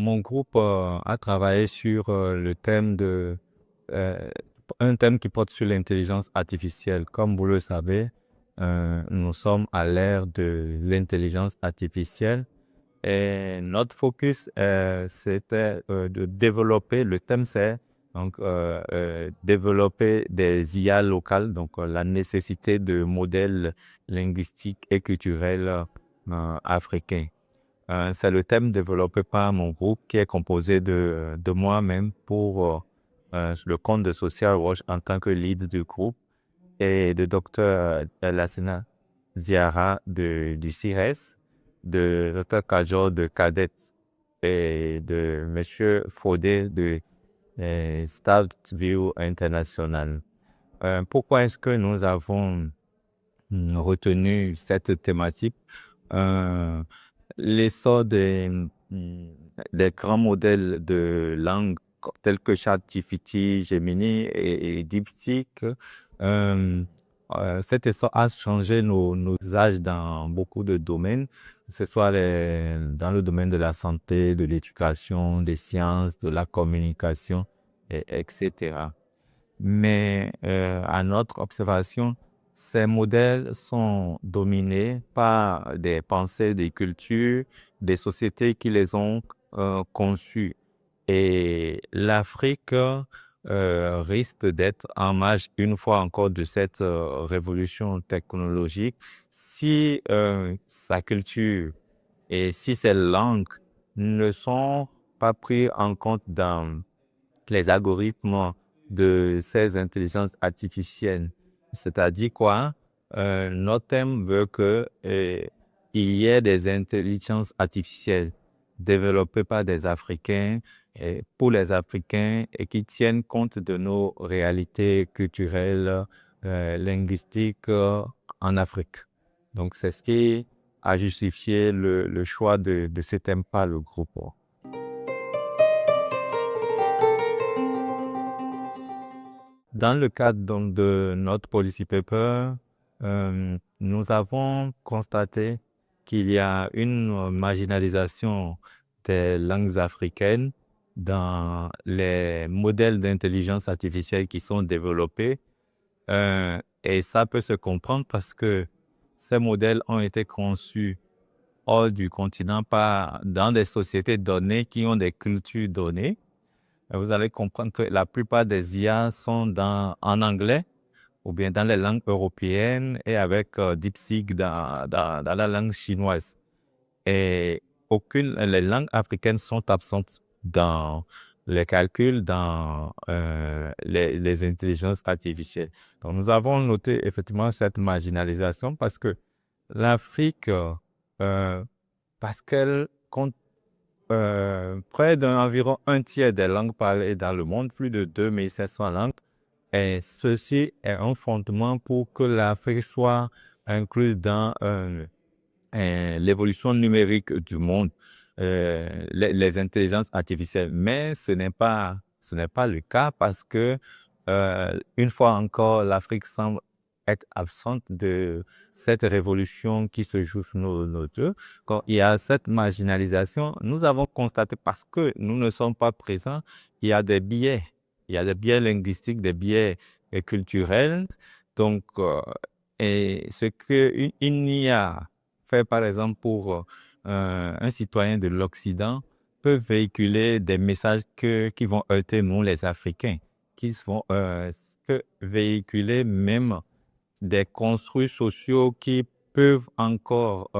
mon groupe a travaillé sur le thème euh, un thème qui porte sur l'intelligence artificielle. Comme vous le savez, nous sommes à l'ère de l'intelligence artificielle et notre focus, c'était de développer, le thème c'est donc développer des IA locales, donc la nécessité de modèles linguistiques et culturels africains. C'est le thème développé par mon groupe qui est composé de moi-même pour le compte de Social Watch en tant que lead du groupe et de Dr. Lassina Ziara du CIRES, de Dr. Kajor de CADET et de Monsieur Fodé de Stavtview International. Pourquoi est-ce que nous avons retenu cette thématique? Euh, L'essor des grands modèles de langue tels que ChatGPT, Gemini et DeepSeek, euh, cet essor a changé nos usages dans beaucoup de domaines, que ce soit dans le domaine de la santé, de l'éducation, des sciences, de la communication, etc. Mais à notre observation, ces modèles sont dominés par des pensées, des cultures, des sociétés qui les ont conçus. Et l'Afrique risque d'être en marge une fois encore de cette révolution technologique si sa culture et si ses langues ne sont pas prises en compte dans les algorithmes de ces intelligences artificielles. C'est-à-dire quoi? Notre thème veut que il y ait des intelligences artificielles développées par des Africains et pour les Africains et qui tiennent compte de nos réalités culturelles, linguistiques en Afrique. Donc, c'est ce qui a justifié le choix de ce thème par le groupe. Dans le cadre donc, de notre policy paper, nous avons constaté qu'il y a une marginalisation des langues africaines dans les modèles d'intelligence artificielle qui sont développés. Et ça peut se comprendre parce que ces modèles ont été conçus hors du continent, pas dans des sociétés données qui ont des cultures données. Vous allez comprendre que la plupart des IA sont en anglais ou bien dans les langues européennes et avec DeepSeek dans la langue chinoise. Et les langues africaines sont absentes dans les calculs, dans les intelligences artificielles. Donc, nous avons noté effectivement cette marginalisation parce que l'Afrique, parce qu'elle compte près d'environ un tiers des langues parlées dans le monde, plus de 2700 langues. Et ceci est un fondement pour que l'Afrique soit incluse dans l'évolution numérique du monde, les intelligences artificielles. Mais ce n'est pas le cas parce que, une fois encore, l'Afrique semble être absente de cette révolution qui se joue sur nos deux. Quand il y a cette marginalisation, nous avons constaté parce que nous ne sommes pas présents, il y a des biais. Il y a des biais linguistiques, des biais culturels. Donc, et ce qu'il n'y a fait, par exemple, pour un citoyen de l'Occident peut véhiculer des messages qui vont heurter nous, les Africains, qui vont véhiculer même des construits sociaux qui peuvent encore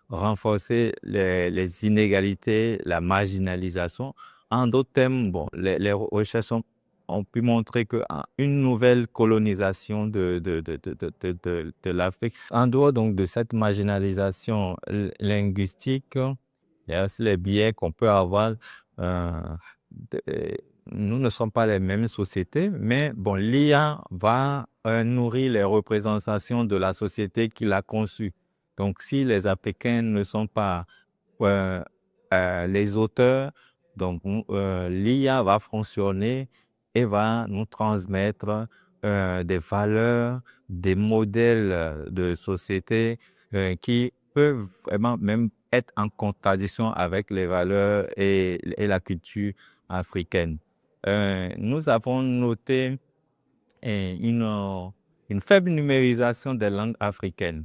renforcer les inégalités, la marginalisation. En d'autres termes, bon, les recherches ont pu montrer qu'une nouvelle colonisation de l'Afrique, en dehors donc de cette marginalisation linguistique, il y a aussi les biais qu'on peut avoir. euh, de- nous ne sommes pas les mêmes sociétés, mais bon, l'IA va nourrir les représentations de la société qui l'a conçue. Donc, si les Africains ne sont pas euh, les auteurs, donc l'IA va fonctionner et va nous transmettre des valeurs, des modèles de société qui peuvent vraiment même être en contradiction avec les valeurs et la culture africaine. Nous avons noté une faible numérisation des langues africaines.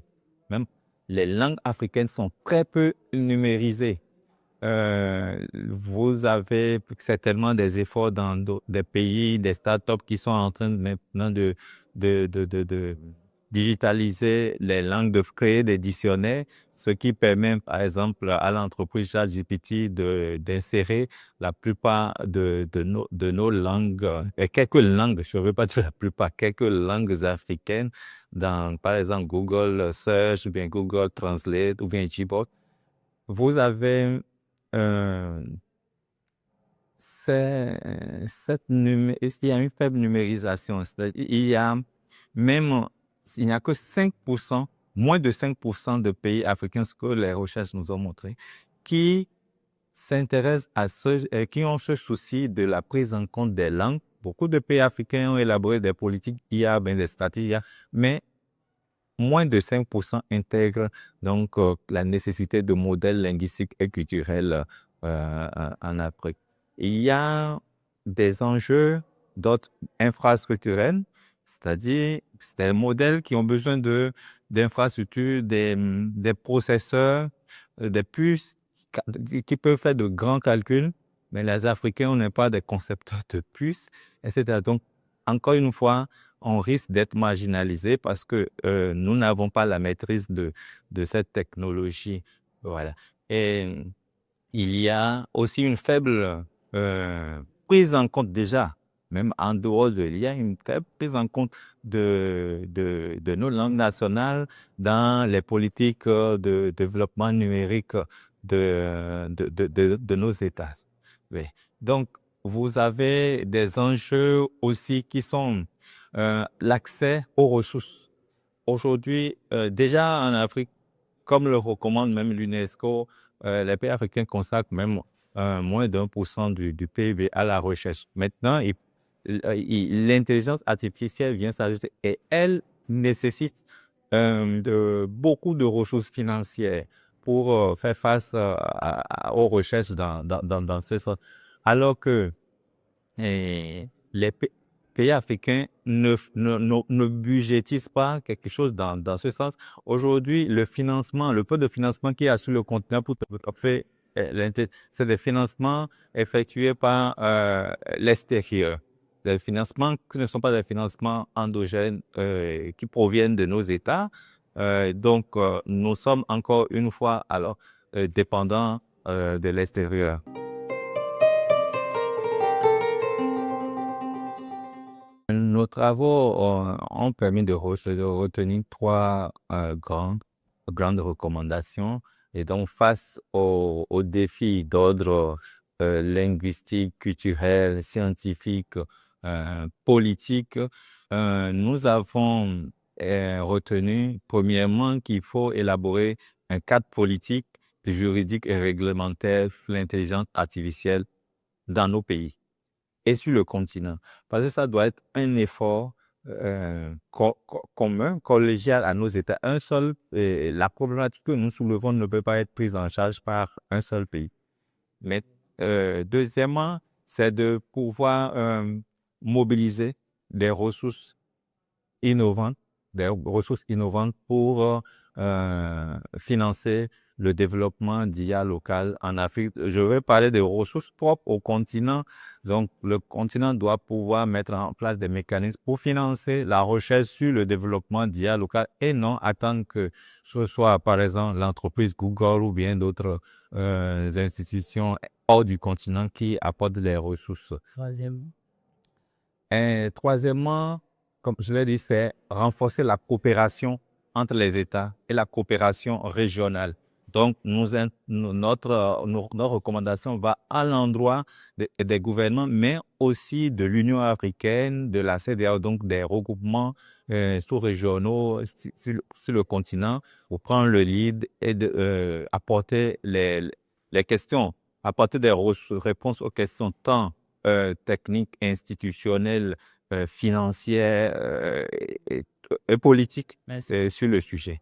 Même les langues africaines sont très peu numérisées. Vous avez certainement des efforts dans des pays, des startups qui sont en train maintenant de digitaliser les langues, de créer des dictionnaires, ce qui permet, par exemple, à l'entreprise ChatGPT d'insérer la plupart de nos langues, et quelques langues, je ne veux pas dire la plupart, quelques langues africaines dans, par exemple, Google Search, ou bien Google Translate, ou bien Gboard. Vous avez il y a une faible numérisation. Il y a même, il n'y a que 5%, moins de 5% de pays africains, ce que les recherches nous ont montré, qui s'intéressent qui ont ce souci de la prise en compte des langues. Beaucoup de pays africains ont élaboré des politiques IA, des stratégies IA, mais moins de 5% intègrent donc la nécessité de modèles linguistiques et culturels en Afrique. Il y a des enjeux d'autres infrastructurels, c'est-à-dire des modèles qui ont besoin d'infrastructures, des processeurs, des puces qui peuvent faire de grands calculs, mais les Africains, on n'est pas des concepteurs de puces, etc. Donc, encore une fois, on risque d'être marginalisé parce que nous n'avons pas la maîtrise de cette technologie. Voilà. Et il y a aussi une faible prise en compte déjà, même en dehors il y a une faible prise en compte de nos langues nationales dans les politiques de développement numérique de nos États. Oui. Donc, vous avez des enjeux aussi qui sont l'accès aux ressources. Aujourd'hui, déjà en Afrique, comme le recommande même l'UNESCO, les pays africains consacrent même moins d'1% du PIB à la recherche. Maintenant, l'intelligence artificielle vient s'ajouter et elle nécessite beaucoup de ressources financières pour faire face aux recherches dans ce sens. Alors que les pays africains ne budgétisent pas quelque chose dans ce sens. Aujourd'hui, le peu de financement qu'il y a sur le continent pour faire c'est des financements effectués par l'extérieur. Des financements qui ne sont pas des financements endogènes qui proviennent de nos États. Donc, nous sommes encore une fois alors dépendants de l'extérieur. Nos travaux ont permis de retenir trois grandes recommandations. Et donc, face aux défis d'ordre linguistique, culturel, scientifique, politique, nous avons retenu, premièrement, qu'il faut élaborer un cadre politique, juridique et réglementaire sur l'intelligence artificielle dans nos pays et sur le continent. Parce que ça doit être un effort commun, collégial à nos États. La problématique que nous soulevons ne peut pas être prise en charge par un seul pays. Mais deuxièmement, c'est de pouvoir mobiliser des ressources innovantes pour financer le développement d'IA local en Afrique. Je vais parler des ressources propres au continent. Donc, le continent doit pouvoir mettre en place des mécanismes pour financer la recherche sur le développement d'IA local et non attendre que ce soit, par exemple, l'entreprise Google ou bien d'autres institutions hors du continent qui apportent les ressources. Troisièmement, comme je l'ai dit, c'est renforcer la coopération entre les États et la coopération régionale. Donc, notre recommandation va à l'endroit des gouvernements, mais aussi de l'Union africaine, de la CEDEAO, donc des regroupements sous-régionaux sur le continent pour prendre le lead et apporter les questions, apporter des réponses aux questions tant techniques, institutionnelles, financières et politiques sur le sujet.